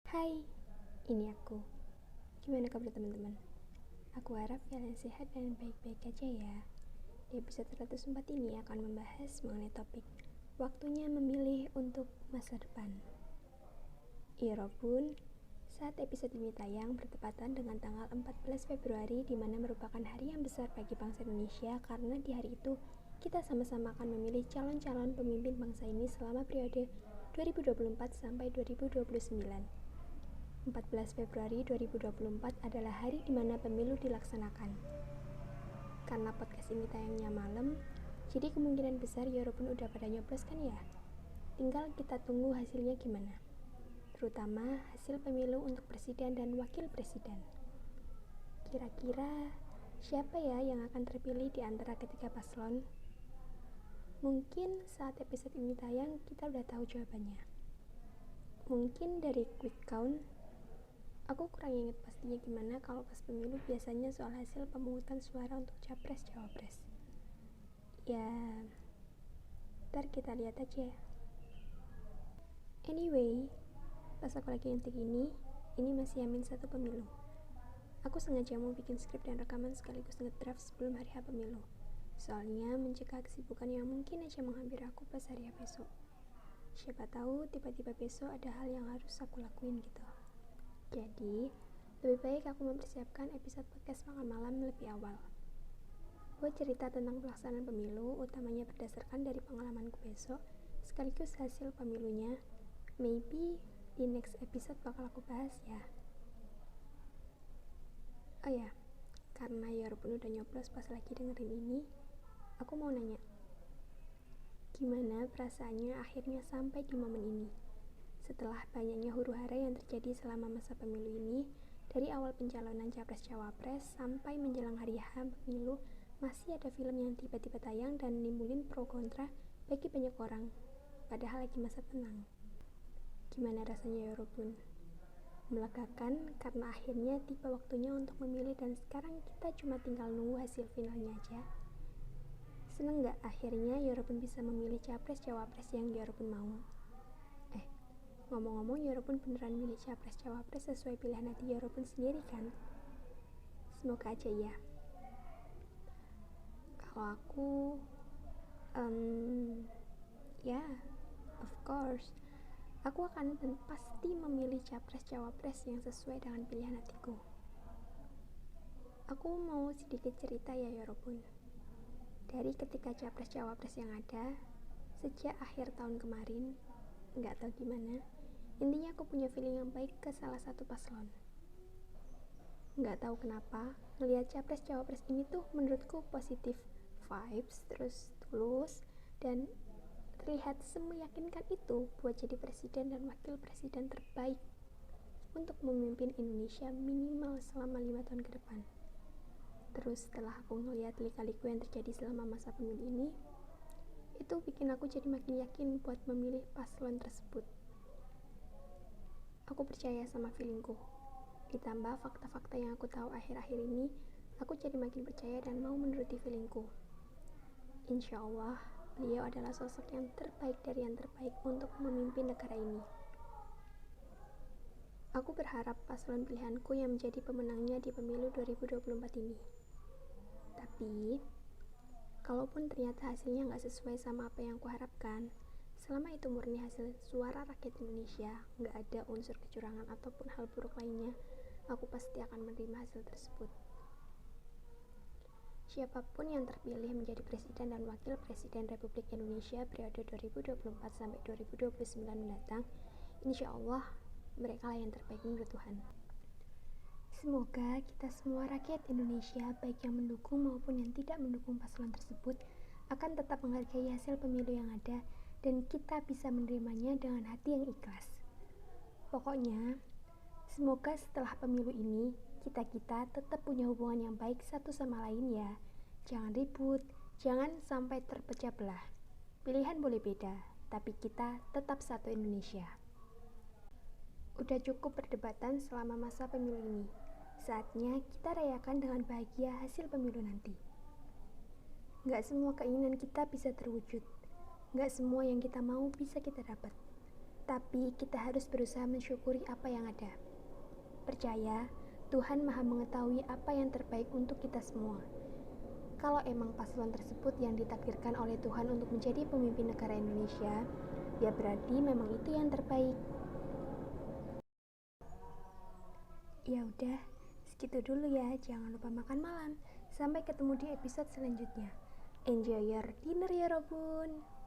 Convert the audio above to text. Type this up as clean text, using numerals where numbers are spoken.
Hai, ini aku. Gimana kabar teman-teman? Aku harap kalian sehat dan baik-baik aja ya. Di episode 104 ini akan membahas mengenai topik waktunya memilih untuk masa depan. Iya Robun, saat episode ini tayang bertepatan dengan tanggal 14 Februari di mana merupakan hari yang besar bagi bangsa Indonesia karena di hari itu kita sama-sama akan memilih calon-calon pemimpin bangsa ini selama periode 2024 sampai 2029. 14 Februari 2024 adalah hari di mana pemilu dilaksanakan. Karena podcast ini tayangnya malam, jadi kemungkinan besar Yorobun udah pada nyoblos kan ya? Tinggal kita tunggu hasilnya gimana. Terutama hasil pemilu untuk presiden dan wakil presiden. Kira-kira siapa ya yang akan terpilih di antara ketiga paslon? Mungkin saat episode ini tayang kita udah tahu jawabannya. Mungkin dari quick count. Aku kurang ingat pastinya gimana kalau pas pemilu biasanya soal hasil pemungutan suara untuk capres-cawapres. Ya, ntar kita lihat aja. Anyway, pas aku lagi ngetik ini masih Hamin 1 pemilu. Aku sengaja mau bikin skrip dan rekaman sekaligus ngedraft sebelum hari H pemilu. Soalnya mencegah kesibukan yang mungkin aja menghampiri aku pas hari H besok. Siapa tahu tiba-tiba besok ada hal yang harus aku lakuin gitu. Jadi, lebih baik aku mempersiapkan episode podcast makan malam lebih awal. Buat cerita tentang pelaksanaan pemilu, utamanya berdasarkan dari pengalamanku besok, sekaligus hasil pemilunya. Maybe di next episode bakal aku bahas ya. Oh ya, karena Yorobun udah nyoblos pas lagi dengerin ini, aku mau nanya, gimana perasaannya akhirnya sampai di momen ini? Setelah banyaknya huru-hara yang terjadi selama masa pemilu ini, dari awal pencalonan capres-cawapres sampai menjelang hari H pemilu, masih ada film yang tiba-tiba tayang dan nimbulin pro kontra bagi banyak orang, padahal lagi masa tenang. Gimana rasanya Yorobun? Melegakan karena akhirnya tiba waktunya untuk memilih dan sekarang kita cuma tinggal nunggu hasil finalnya aja. Seneng gak akhirnya Yorobun bisa memilih capres-cawapres yang Yorobun mau? Ngomong-ngomong, Yorobun beneran milih capres-cawapres sesuai pilihan hati Yorobun sendiri kan? Semoga aja ya. Kalau aku, ya, of course, aku akan dan pasti memilih capres-cawapres yang sesuai dengan pilihan hatiku. Aku mau sedikit cerita ya Yorobun. Dari ketika capres-cawapres yang ada, sejak akhir tahun kemarin, nggak tahu gimana, intinya aku punya feeling yang baik ke salah satu paslon. Nggak tahu kenapa, ngelihat capres-cawapres ini tuh menurutku positif vibes, terus tulus, dan terlihat semeyakinkan itu buat jadi presiden dan wakil presiden terbaik untuk memimpin Indonesia minimal selama 5 tahun ke depan. Terus setelah aku ngelihat lika-liku yang terjadi selama masa pemilu ini, itu bikin aku jadi makin yakin buat memilih paslon tersebut. Aku percaya sama feelingku. Ditambah fakta-fakta yang aku tahu akhir-akhir ini, aku jadi makin percaya dan mau menuruti feelingku. Insya Allah, beliau adalah sosok yang terbaik dari yang terbaik untuk memimpin negara ini. Aku berharap paslon pilihanku yang menjadi pemenangnya di pemilu 2024 ini. Tapi, kalaupun ternyata hasilnya nggak sesuai sama apa yang aku harapkan, selama itu murni hasil suara rakyat Indonesia, nggak ada unsur kecurangan ataupun hal buruk lainnya, aku pasti akan menerima hasil tersebut. Siapapun yang terpilih menjadi presiden dan wakil presiden Republik Indonesia periode 2024 sampai 2029 mendatang, insya Allah mereka lah yang terbaik menurut Tuhan. Semoga kita semua rakyat Indonesia, baik yang mendukung maupun yang tidak mendukung paslon tersebut, akan tetap menghargai hasil pemilu yang ada dan kita bisa menerimanya dengan hati yang ikhlas. Pokoknya, semoga setelah pemilu ini, kita tetap punya hubungan yang baik satu sama lain ya. Jangan ribut, jangan sampai terpecah belah. Pilihan boleh beda, tapi kita tetap satu Indonesia. Udah cukup perdebatan selama masa pemilu ini. Saatnya kita rayakan dengan bahagia hasil pemilu nanti. Gak semua keinginan kita bisa terwujud. Gak semua yang kita mau bisa kita dapat. Tapi kita harus berusaha mensyukuri apa yang ada. Percaya, Tuhan Maha mengetahui apa yang terbaik untuk kita semua. Kalau emang paslon tersebut yang ditakdirkan oleh Tuhan untuk menjadi pemimpin negara Indonesia, ya berarti memang itu yang terbaik. Ya udah, segitu dulu ya. Jangan lupa makan malam. Sampai ketemu di episode selanjutnya. Enjoy your dinner ya Robun.